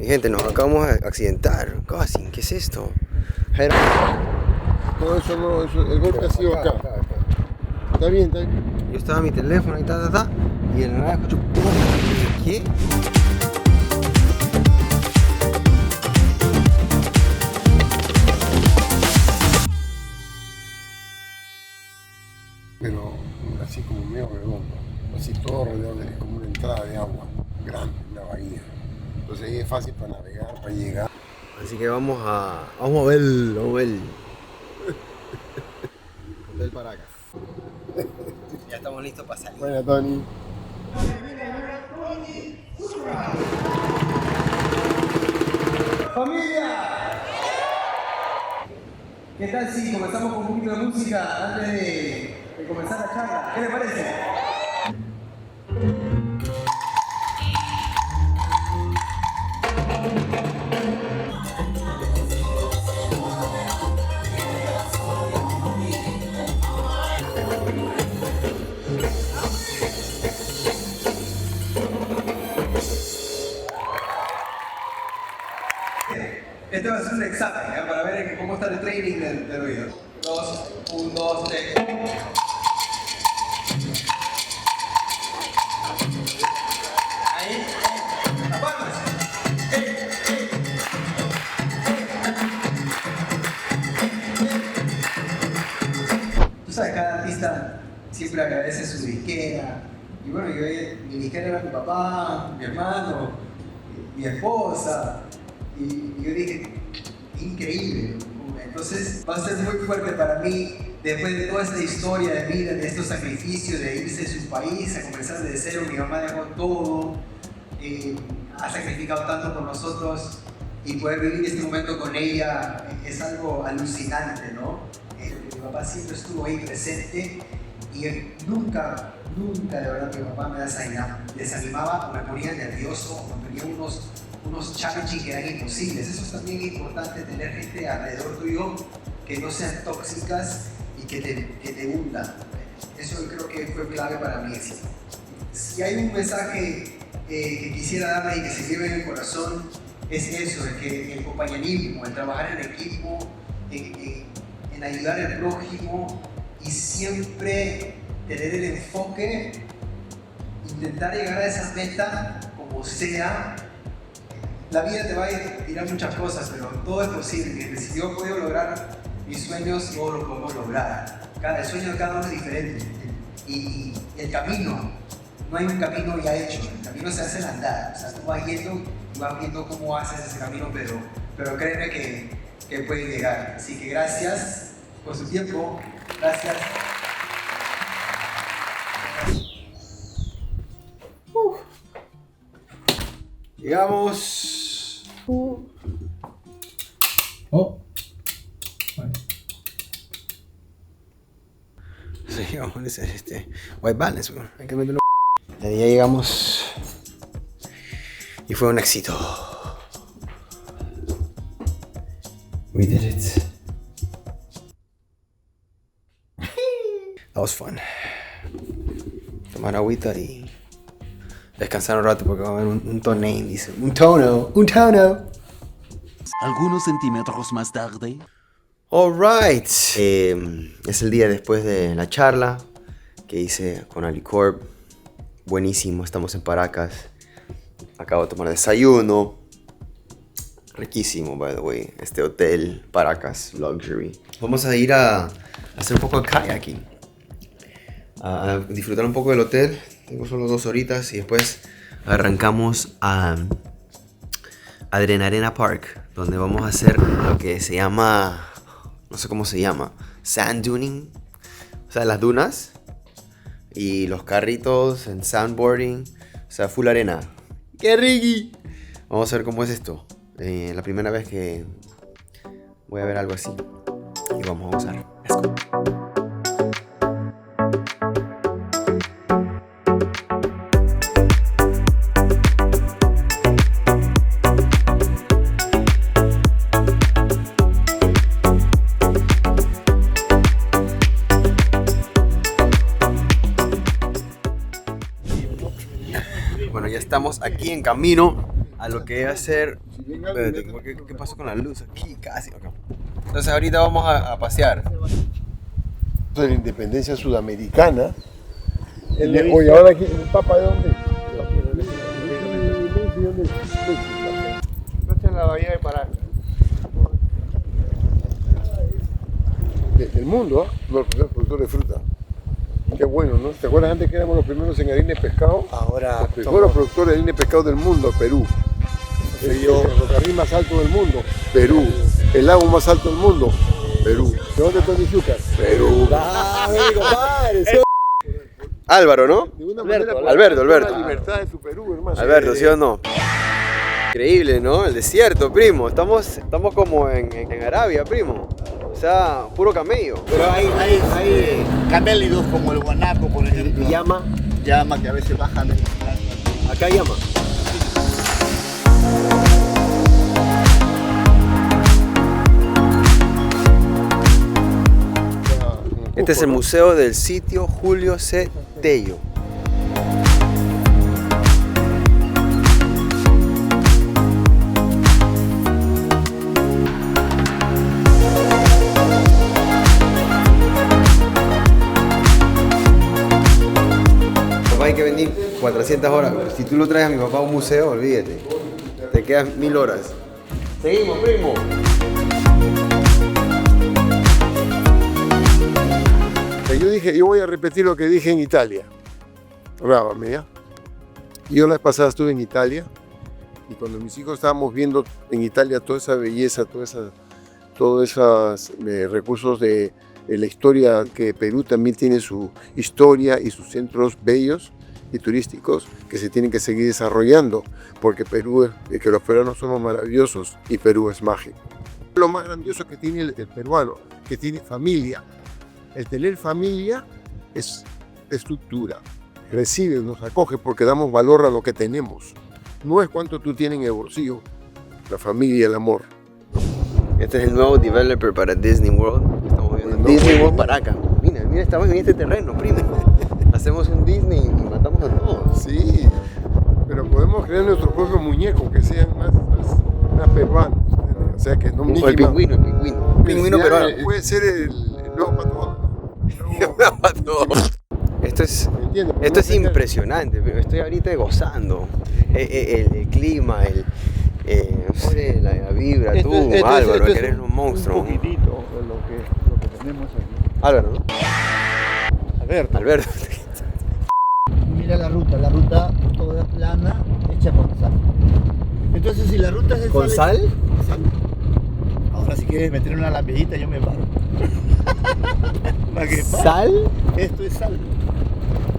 Mi gente, nos acabamos de accidentar. Casi, ¿qué es esto? No, eso no, eso, el golpe ha sido acá. Está bien, está bien. Yo estaba en mi teléfono y y en la nada escucho ¡pum! ¿Qué? Pero así como medio redondo, así todo rodeado de como una entrada de agua grande, una bahía. Entonces ahí es fácil para navegar, para llegar. Así que vamos a ver, Hotel Paracas. Ya estamos listos para salir. Bueno, Tony. ¡Familia! ¿Qué tal si comenzamos con un poquito de música antes de comenzar la charla? ¿Qué les parece? Este va a ser un examen, ¿eh? Para ver cómo está el training del oído. 1, 2, 3. Ahí, las palmas. Tú sabes, cada artista siempre agradece su disquera. Y bueno, mi disquera era mi papá, mi hermano, mi esposa. Y yo dije, increíble. Entonces va a ser muy fuerte para mí, después de toda esta historia de vida, de estos sacrificios, de irse de su país, a comenzar desde cero. Mi mamá dejó todo, ha sacrificado tanto por nosotros, y poder vivir este momento con ella es algo alucinante, ¿no? Mi papá siempre estuvo ahí presente, y él nunca, de verdad, mi papá me desanimaba, o me ponía nervioso, o me ponía unos challenges que eran imposibles. Eso es también importante, tener gente alrededor tuyo que no sean tóxicas y que te hundan. Eso creo que fue clave para mi éxito. Si hay un mensaje que quisiera darle y que se lleve en el corazón, es eso, de que el compañerismo, el trabajar en equipo, en ayudar al prójimo, y siempre tener el enfoque, intentar llegar a esa meta como sea. La vida te va a tirar muchas cosas, pero todo es posible. Si yo he podido lograr mis sueños, todo lo podemos lograr. El sueño de cada uno es diferente. Y el camino, no hay un camino ya hecho. El camino se hace al andar. O sea, tú vas yendo y vas viendo cómo haces ese camino, pero créeme que puedes llegar. Así que gracias por su tiempo. Gracias. Llegamos. Oh. Sí, vamos a hacer white balance, bro. Hay que meterlo. Ya llegamos. Y fue un éxito. We did it. That was fun. Tomar agüita y descansar un rato porque va a haber un toname, dice. Un tono. Algunos centímetros más tarde. Alright. Es el día después de la charla que hice con Alicorp. Buenísimo, estamos en Paracas. Acabo de tomar desayuno. Riquísimo, by the way. Este hotel Paracas Luxury. Vamos a ir a hacer un poco de kayaking. A disfrutar un poco del hotel. Tengo solo 2 horitas y después arrancamos a Adrenarena Park, donde vamos a hacer lo que se llama, no sé cómo se llama, sand duning, o sea, las dunas y los carritos en sandboarding, o sea, full arena. ¡Qué riqui! Vamos a ver cómo es esto. La primera vez que voy a ver algo así y vamos a gozar. Let's go. Bueno, ya estamos aquí en camino a lo que iba a ser. Si venga, Espérate, ¿qué pasó con la luz aquí? Casi. Okay. Entonces ahorita vamos a pasear. de la independencia sudamericana. Oye, ahora aquí, ¿el Papa de dónde? Está en la bahía de Paracas. Del mundo, los primeros productores de fruta. Qué bueno, ¿no? ¿Te acuerdas antes que éramos los primeros en harina de pescado? Ahora Los primeros productores de harina de pescado del mundo, Perú. El ferrocarril más alto del mundo, Perú. El lago más alto del mundo, Perú. ¿De dónde Tony Zucker? Perú. Álvaro, ¿no? De una manera, Alberto. La libertad de su Perú, hermano. Alberto, ¿sí o no? Increíble, ¿no? El desierto, primo. Estamos como en Arabia, primo. O sea, puro camello. Pero hay camélidos como el guanaco, por ejemplo. Llama. Llama que a veces bajan. Acá llama. Este es el museo del sitio Julio C. Tello. Papá, hay que venir 400 horas. Si tú lo traes a mi papá a un museo, olvídate. Te quedas 1000 horas. Seguimos, primo. Yo dije, yo voy a repetir lo que dije en Italia. Grábame, ¿ya? Yo la vez pasada estuve en Italia y cuando mis hijos estábamos viendo en Italia toda esa belleza, todos esos recursos de la historia, que Perú también tiene su historia y sus centros bellos y turísticos que se tienen que seguir desarrollando, porque que los peruanos somos maravillosos y Perú es mágico. Lo más grandioso que tiene el peruano, que tiene familia. El tener familia es estructura, recibe, nos acoge porque damos valor a lo que tenemos. No es cuánto tú tienes en el bolsillo, la familia y el amor. Este es el nuevo developer para Disney World. Estamos viendo Disney World Paracas. Mira, estamos en este terreno, primo. Hacemos un Disney y matamos a todos. Sí, pero podemos crear nuestros propios muñecos que sean más peruanos. O sea que no El pingüino. Pingüino peruano. Puede ser el nuevo patrón. Esto es impresionante, pero estoy ahorita gozando. El clima, la vibra, tú, Álvaro, que eres un monstruo. Un poquitito de lo que tenemos aquí. Álvaro, ¿no? Alberto. Mira la ruta toda plana, hecha con sal. Entonces si la ruta es de ¿Con sal? Sal. Ahora si quieres meter una lambillita yo me paro. ¿Para qué? ¿Sal? Esto es sal.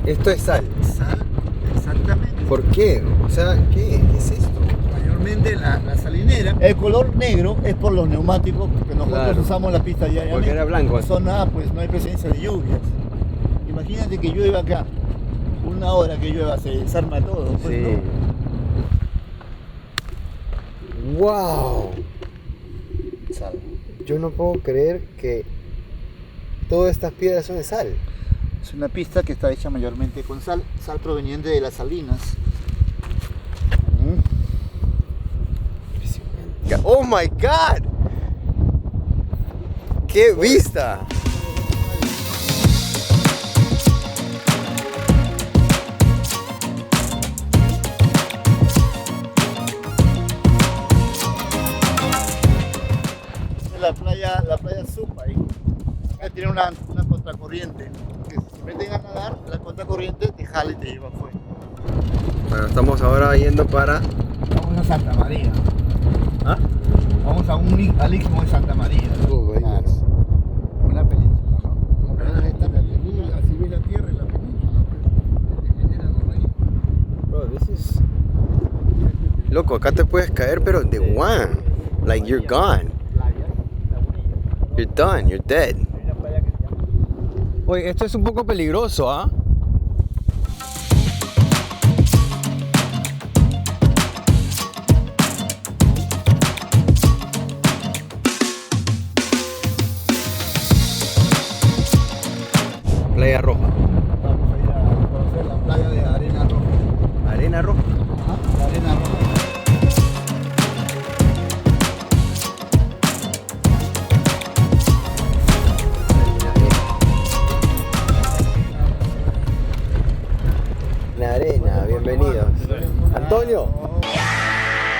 Esto es sal. Sal, exactamente. ¿Por qué? O sea, ¿qué es esto? Mayormente la salinera. El color negro es por los neumáticos que nosotros Claro. usamos en la pista diariamente. Porque era blanco. Zona A, pues no hay presencia de lluvias. Imagínate que llueva acá. Una hora que llueva se desarma todo. Pues, Sí. ¿no? ¡Wow! Sal. Yo no puedo creer que todas estas piedras son de sal. Es una pista que está hecha mayormente con sal proveniente de las salinas. ¡Oh my God! ¡Qué vista! La playa Supay. Tiene una contracorriente. Que si se meten a nadar, la contracorriente te jala y te lleva afuera. Bueno, estamos ahora yendo para... Vamos a Santa María. ¿Ah? Vamos al Istmo de Santa María. Todo ahí. Claro. Una península, ¿no? Así ve la tierra en la península. Bro, this is... Loco, acá te puedes caer, pero de one. Like, you're gone. You're done, you're dead. Oye, esto es un poco peligroso, ¿ah? Playa Roja. Vamos a ir a conocer la playa de Arena Roja. Arena Roja. Ajá, la Arena Roja.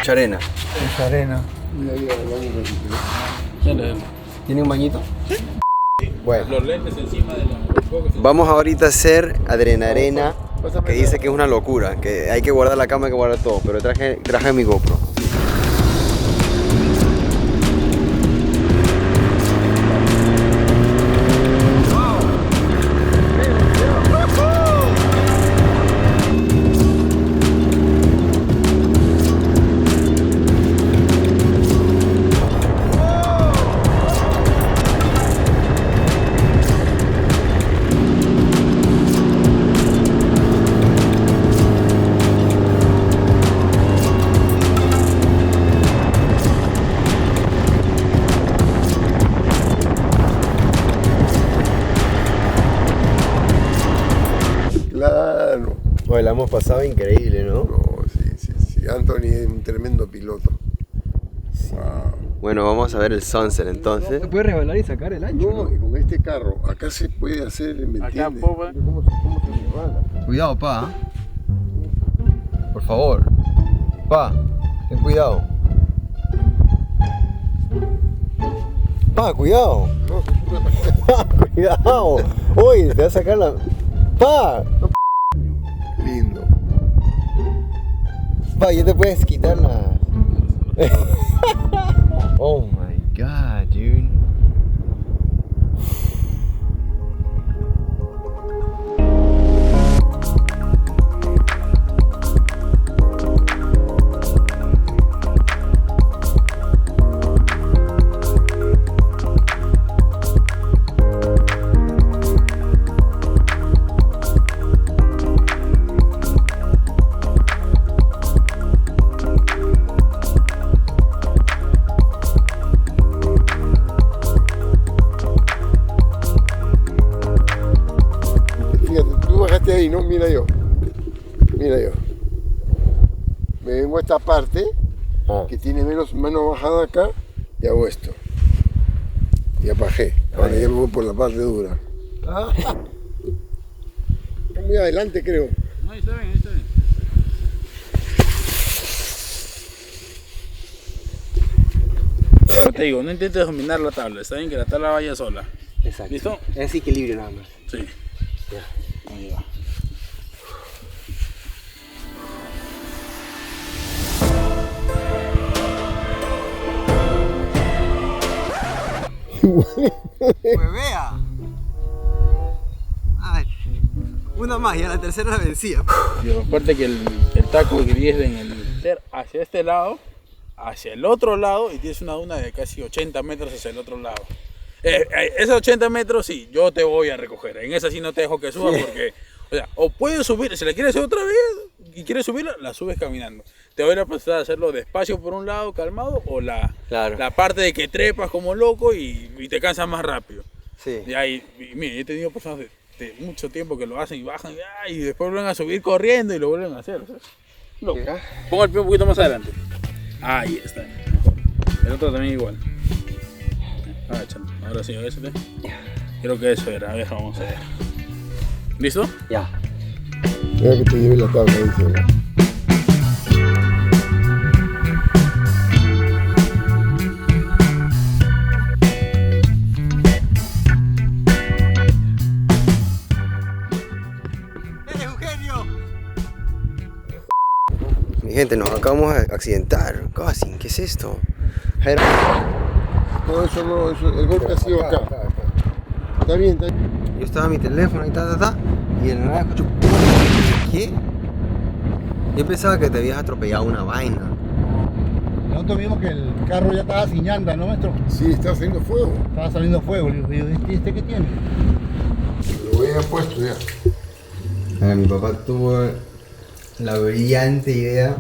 Mucha arena. Mucha arena. Mira, ahí al baño un ratito, ¿no? Dale, dale. ¿Tiene un bañito? Bueno. Los lentes encima de la... Vamos ahorita a hacer arena, Pásame que dice que es una locura, que hay que guardar la cama, hay que guardar todo, pero traje mi GoPro. Claro. Bueno, la hemos pasado increíble, ¿no? No, sí. Anthony es un tremendo piloto. Wow. Bueno, vamos a ver el sunset entonces. Se puede resbalar y sacar el ancho. No, y con este carro, acá se puede hacer, ¿me Acá, entiendes? popa. ¿Cómo se resbala? Cuidado, pa. Por favor. Pa, ten cuidado. Pa, cuidado. No, Pa, cuidado. Uy, te va a sacar la... Pa, lindo. pa, ya te puedes quitar la... Oh my god, dude. Fíjate, tú bajaste ahí, ¿no? Mira yo. Me vengo a esta parte, que tiene menos bajada acá, y hago esto. Y apajé. Ahora ya me voy por la parte dura. Está muy adelante, creo. No, ahí está bien, ahí está bien. Como te digo, no intentes dominar la tabla, está bien que la tabla vaya sola. Exacto. ¿Listo? Es equilibrio nada más. Sí. Ya. Ahí va. Huevea. Ay, una más, ya la tercera la vencía. Y aparte que el taco que es en el ser hacia este lado, hacia el otro lado, y tienes una duna de casi 80 metros hacia el otro lado. Esos 80 metros sí, yo te voy a recoger. En esa sí no te dejo que subas porque, o sea, o puedes subir, si la quieres hacer otra vez y quieres subirla, la subes caminando. Te voy a pasar a hacerlo despacio por un lado, calmado, o la parte de que trepas como loco y te cansas más rápido. Sí. Y ahí, mira, yo he tenido personas de mucho tiempo que lo hacen y bajan y después vuelven a subir corriendo y lo vuelven a hacer. ¿Sabes? Loco. Pongo el pie un poquito más adelante. Ahí está, mejor. El otro también igual. Ahora sí, agachate. Creo que eso era, a ver, vamos a ver. ¿Listo? Ya. Mira que te lleve la tabla, dice, ¿no? Mi gente, nos acabamos de accidentar. Casi, ¿qué es esto? No, eso no, el golpe ha sido acá. Está bien. Yo estaba en mi teléfono y y en nada escucho... ¿Qué? Yo pensaba que te habías atropellado una vaina. Nosotros vimos que el carro ya estaba sin llanta, ¿no, maestro? Sí, está haciendo fuego. Estaba saliendo fuego. Le digo, ¿y este qué tiene? Lo voy a puesto ya. Mi papá tuvo la brillante idea.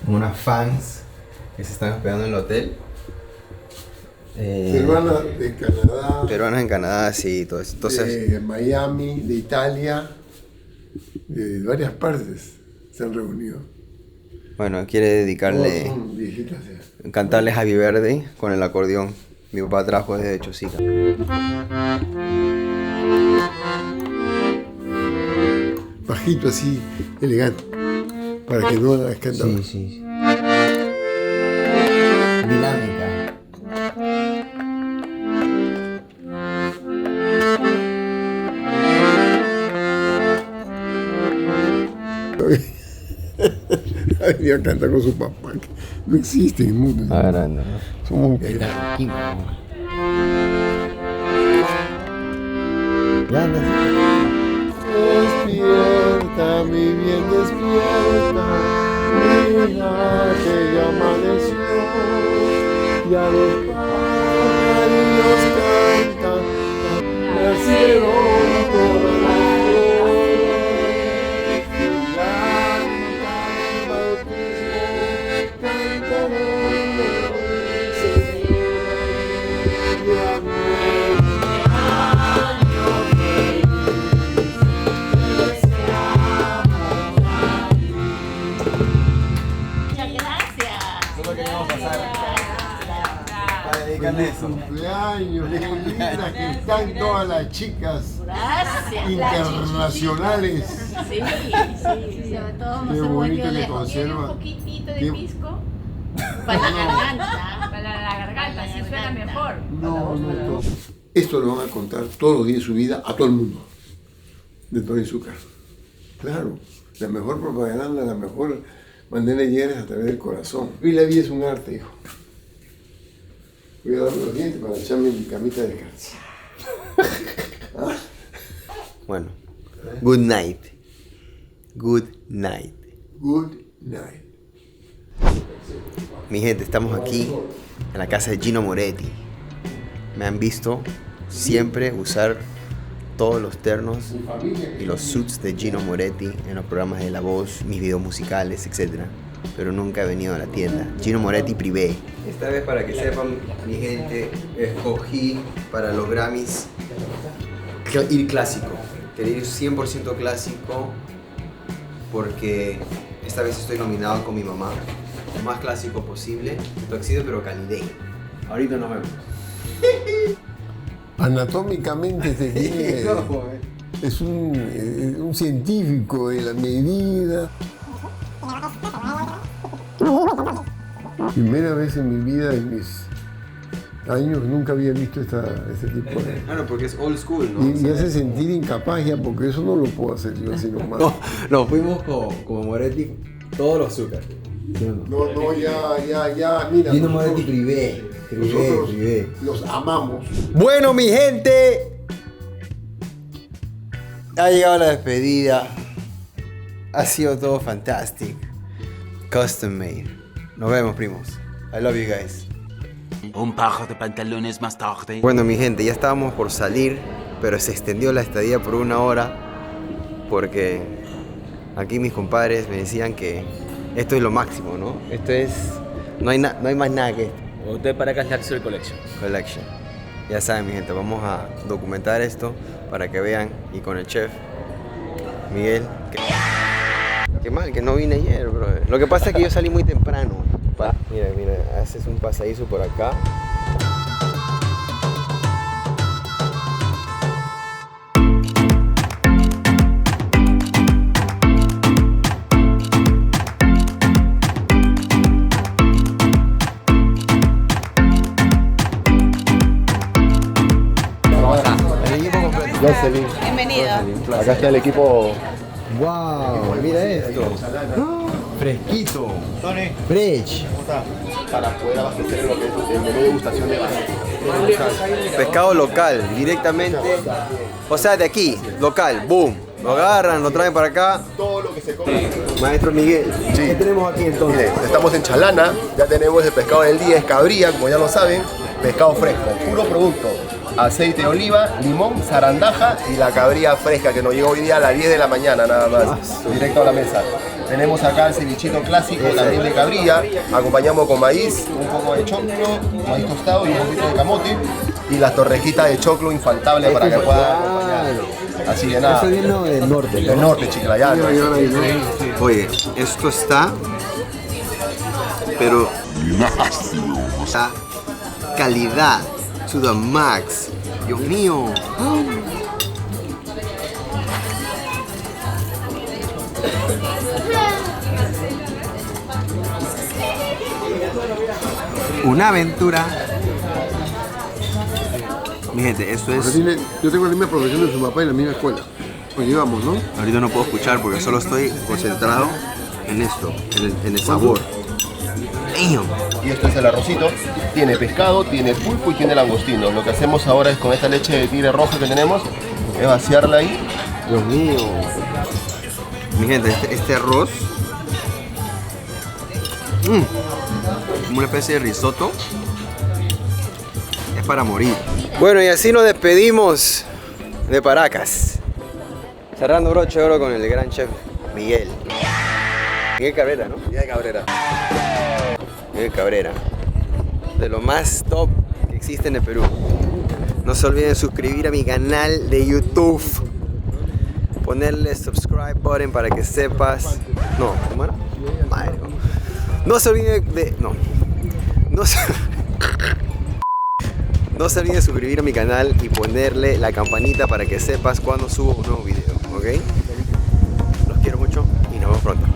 Unas fans que se están hospedando en el hotel. Peruana de Canadá. Peruanas en Canadá, sí, todo eso. Entonces, de Miami, de Italia, de varias partes se han reunido. bueno, quiere dedicarle, Todas son viejitas ya. cantarle Happy Birthday con el acordeón. Mi papá trajo desde Chosica. Bajito así, elegante. Para que no haga escándalo. Sí. Dinámica. Ha venido a cantar con su papá. No existe en el mundo. Ahora no. Somos Ya anda. Despierta, mi bien, despierta. Mira que ya amaneció. Ya los pájaros cantan. Nacieron todas las flores. Cantan el bautismo. Cantarán el Señor. Y amén. Cumpleaños, qué lindas que están todas las chicas internacionales. Sí. Sobre todo Qué bonito que conserva. un poquitito de Qué- pisco para la garganta. Para la garganta, así suena mejor. No. Esto lo van a contar todos los días de su vida a todo el mundo. De Tony Zúcar. Claro, la mejor propaganda, la mejor manera de llegar es a través del corazón. Y la vida es un arte, hijo. Voy a darme los dientes para echarme mi camita de descanso. Bueno. Good night. Good night. Good night. Mi gente, estamos aquí en la casa de Gino Moretti. Me han visto siempre usar todos los ternos y los suits de Gino Moretti en los programas de La Voz, mis videos musicales, etc. Pero nunca he venido a la tienda. Gino Moretti Privé. Esta vez, para que sepan, mi gente, escogí para los Grammys ir clásico. Quería ir 100% clásico porque esta vez estoy nominado con mi mamá. Lo más clásico posible, tuxedo pero calideño. Ahorita nos vemos. Anatómicamente se tiene, es un científico de la medida. Primera vez en mi vida, en mis años, nunca había visto ese tipo de... Claro, porque es old school, ¿no? Y me hace sentir incapaz ya, porque eso no lo puedo hacer yo así nomás. No, nos fuimos como Moretti, todos los azúcar. No, ya, mira. Gino Moretti Privé. Nosotros Privé. los amamos. Bueno, mi gente, ha llegado la despedida. Ha sido todo fantástico. Custom made. Nos vemos, primos. I love you guys. Un par de pantalones más tarde. Bueno, mi gente, ya estábamos por salir, pero se extendió la estadía por 1 hora porque aquí mis compadres me decían que esto es lo máximo, ¿no? Esto es... No hay más nada que esto. Hotel Paracas Luxury Collection. Collection. Ya saben, mi gente, vamos a documentar esto para que vean, y con el chef Miguel. Qué mal que no vine ayer, bro. Lo que pasa es que yo salí muy temprano. Mira, haces un pasadizo por acá. Jocelyn, Bienvenido. acá está el equipo. ¡Wow! Mira esto. Fresquito. Fresh. Para poder abastecer lo que es el menú de degustación de Pescado local, directamente. O sea, de aquí, local, boom. Lo agarran, lo traen para acá. todo lo que se come. Maestro Miguel, ¿qué tenemos aquí entonces? Mire, estamos en Chalana, ya tenemos el pescado del día, es cabría, como ya lo saben, pescado fresco, puro producto. Aceite de oliva, limón, zarandaja y la cabría fresca que nos llegó hoy día a las 10 de la mañana nada más, directo a la mesa. Tenemos acá el cevichito clásico también de cabrilla, acompañamos con maíz, un poco de choclo, maíz tostado y un poquito de camote y las torrejitas de choclo infaltable para que puedan acompañar. Así que nada, Eso viene del norte. del norte, Chiclayana. Oye, esto está, pero está calidad to the max. Dios mío. Una aventura. Mi gente, esto es... Yo tengo la misma profesión de su papá y la misma escuela. Pues llevamos, ¿no? Ahorita no puedo escuchar porque solo estoy concentrado en esto, en el sabor. Damn. Y esto es el arrocito. Tiene pescado, tiene pulpo y tiene langostino. Lo que hacemos ahora es con esta leche de tigre rojo que tenemos, es vaciarla ahí. Dios mío. Mi gente, este arroz como una especie de risotto. Es para morir. Bueno, y así nos despedimos de Paracas. Cerrando broche de oro con el gran chef Miguel. Miguel Cabrera, ¿no? Miguel Cabrera. Miguel Cabrera. De lo más top que existe en el Perú. No se olviden suscribir a mi canal de YouTube. Ponerle subscribe button para que sepas. No, ¿cómo era? Madre. No se olviden de. No se olviden de suscribir a mi canal y ponerle la campanita para que sepas cuando subo un nuevo video, ¿ok? Los quiero mucho y nos vemos pronto.